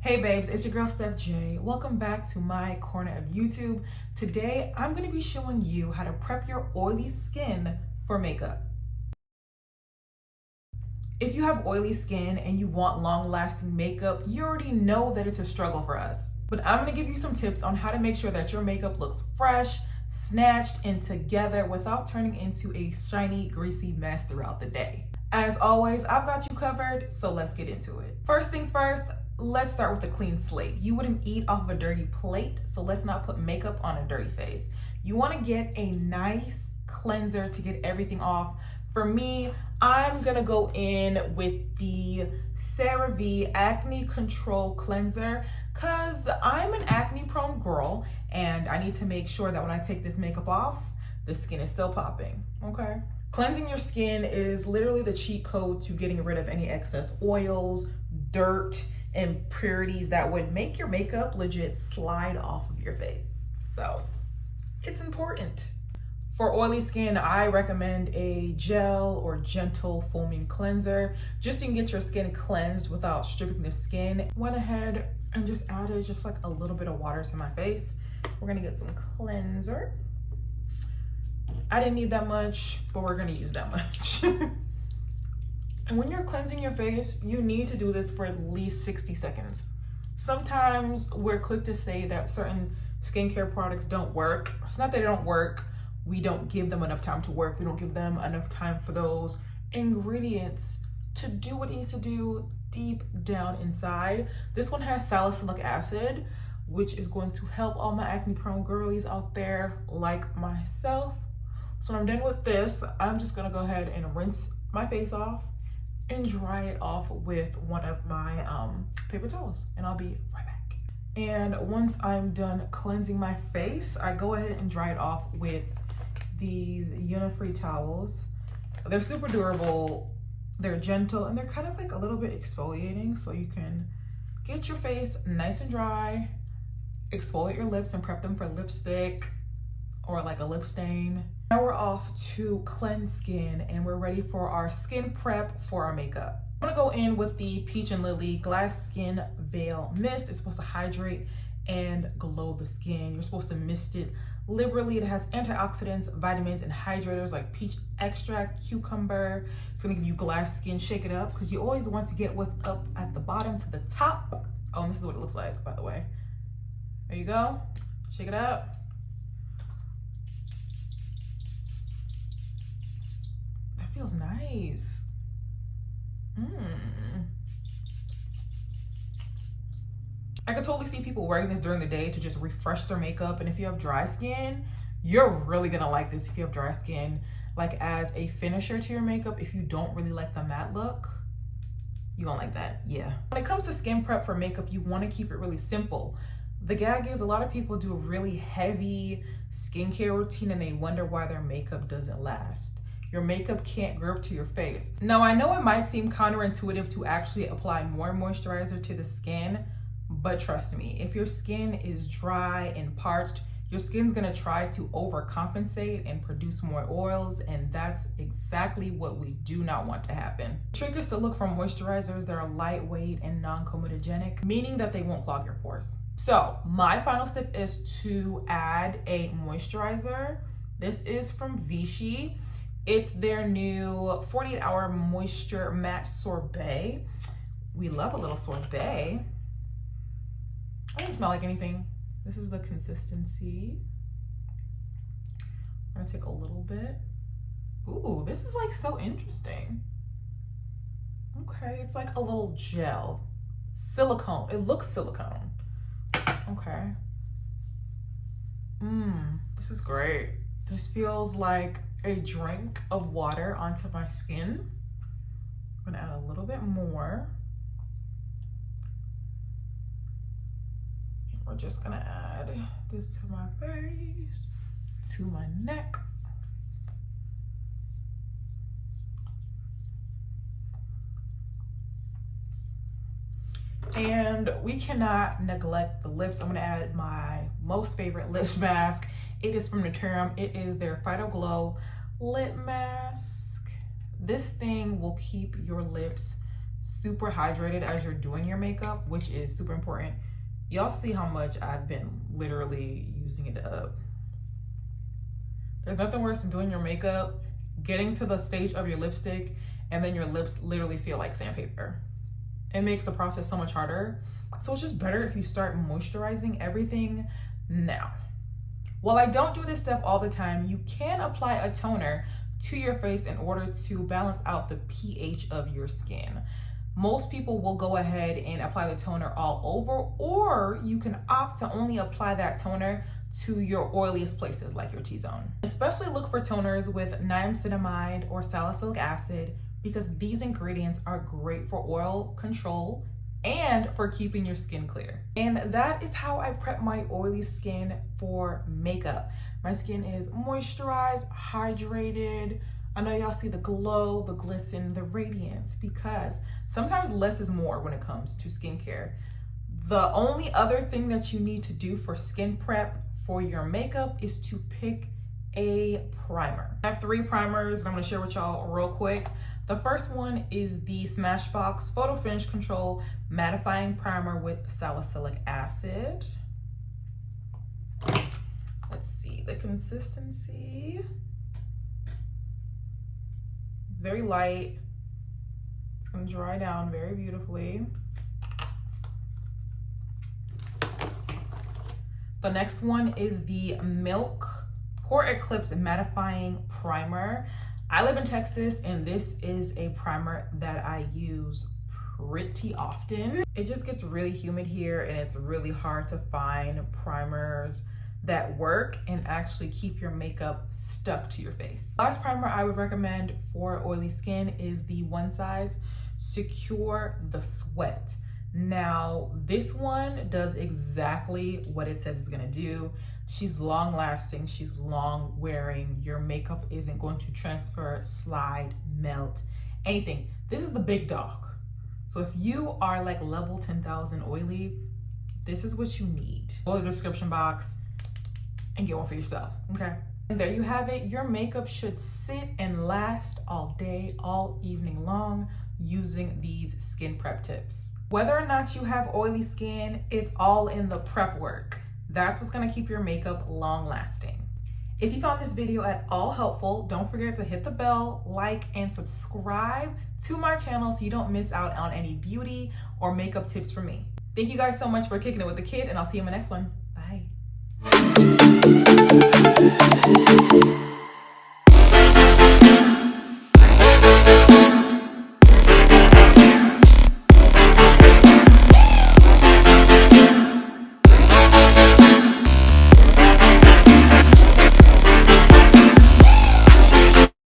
Hey babes, it's your girl Steph J. Welcome back to my corner of YouTube. Today, I'm going to be showing you how to prep your oily skin for makeup. If you have oily skin and you want long-lasting makeup, you already know that it's a struggle for us. But I'm going to give you some tips on how to make sure that your makeup looks fresh, snatched, and together without turning into a shiny, greasy mess throughout the day. As always, I've got you covered, so let's get into it. First things first, let's start with a clean slate. You wouldn't eat off of a dirty plate, so let's not put makeup on a dirty face. You want to get a nice cleanser to get everything off. For me, I'm gonna go in with the CeraVe Acne Control Cleanser because I'm an acne prone girl and I need to make sure that when I take this makeup off, the skin is still popping, okay? Cleansing your skin is literally the cheat code to getting rid of any excess oils, dirt, impurities that would make your makeup legit slide off of your face. So it's important. For oily skin, I recommend a gel or gentle foaming cleanser just so you can get your skin cleansed without stripping the skin. Went ahead and just added just like a little bit of water to my face. We're gonna get some cleanser. I didn't need that much, but we're gonna use that much. And when you're cleansing your face, you need to do this for at least 60 seconds. Sometimes we're quick to say that certain skincare products don't work. It's not that they don't work. We don't give them enough time to work. We don't give them enough time for those ingredients to do what it needs to do deep down inside. This one has salicylic acid, which is going to help all my acne prone girlies out there like myself. So when I'm done with this, I'm just gonna go ahead and rinse my face off and dry it off with one of my paper towels, and I'll be right back. And once I'm done cleansing my face, I go ahead and dry it off with these Unifree towels. They're super durable, they're gentle, and they're kind of like a little bit exfoliating, so you can get your face nice and dry, exfoliate your lips and prep them for lipstick or like a lip stain. Now we're off to cleanse skin and we're ready for our skin prep for our makeup. I'm gonna go in with the Peach and Lily Glass Skin Veil Mist. It's supposed to hydrate and glow the skin. You're supposed to mist it liberally. It has antioxidants, vitamins, and hydrators like peach extract, cucumber. It's gonna give you glass skin. Shake it up because you always want to get what's up at the bottom to the top. Oh, and this is what it looks like, by the way. There you go. Shake it up. Feels nice. I could totally see people wearing this during the day to just refresh their makeup. And if you have dry skin, you're really gonna like this if you have dry skin. Like as a finisher to your makeup, if you don't really like the matte look, you're gonna like that, yeah. When it comes to skin prep for makeup, you wanna keep it really simple. The gag is a lot of people do a really heavy skincare routine and they wonder why their makeup doesn't last. Your makeup can't grip to your face. Now, I know it might seem counterintuitive to actually apply more moisturizer to the skin, but trust me, if your skin is dry and parched, your skin's gonna try to overcompensate and produce more oils, and that's exactly what we do not want to happen. The trick is to look for moisturizers that are lightweight and non-comedogenic, meaning that they won't clog your pores. So my final step is to add a moisturizer. This is from Vichy. It's their new 48-hour moisture matte sorbet. We love a little sorbet. It doesn't smell like anything. This is the consistency. I'm gonna take a little bit. Ooh, this is like so interesting. Okay, it's like a little gel. Silicone, it looks silicone. Okay. This is great. This feels like a drink of water onto my skin. I'm gonna add a little bit more. And we're just gonna add this to my face, to my neck. And we cannot neglect the lips. I'm gonna add my most favorite lips mask. It is from Naturium. It is their Phyto Glow lip mask. This thing will keep your lips super hydrated as you're doing your makeup, which is super important. Y'all see how much I've been literally using it up. There's nothing worse than doing your makeup, getting to the stage of your lipstick, and then your lips literally feel like sandpaper. It makes the process so much harder. So it's just better if you start moisturizing everything now. While I don't do this step all the time, you can apply a toner to your face in order to balance out the pH of your skin. Most people will go ahead and apply the toner all over, or you can opt to only apply that toner to your oiliest places like your T-zone. Especially look for toners with niacinamide or salicylic acid, because these ingredients are great for oil control and for keeping your skin clear. And that is how I prep my oily skin for makeup. My skin is moisturized, hydrated. I know y'all see the glow, the glisten, the radiance, because sometimes less is more when it comes to skincare. The only other thing that you need to do for skin prep for your makeup is to pick a primer. I have 3 primers that I'm gonna share with y'all real quick. The first one is the Smashbox Photo Finish Control Mattifying Primer with Salicylic Acid. Let's see the consistency. It's very light. It's gonna dry down very beautifully. The next one is the Milk Pore Eclipse Mattifying Primer. I live in Texas, and this is a primer that I use pretty often. It just gets really humid here, and it's really hard to find primers that work and actually keep your makeup stuck to your face. Last primer I would recommend for oily skin is the One Size Secure the Sweat. Now, this one does exactly what it says it's gonna do. She's long lasting, she's long wearing. Your makeup isn't going to transfer, slide, melt, anything. This is the big dog. So if you are like level 10,000 oily, this is what you need. Go to the description box and get one for yourself, okay? And there you have it. Your makeup should sit and last all day, all evening long using these skin prep tips. Whether or not you have oily skin, it's all in the prep work. That's what's gonna keep your makeup long lasting. If you found this video at all helpful, don't forget to hit the bell, like, and subscribe to my channel so you don't miss out on any beauty or makeup tips from me. Thank you guys so much for kicking it with the kid, and I'll see you in my next one. Bye.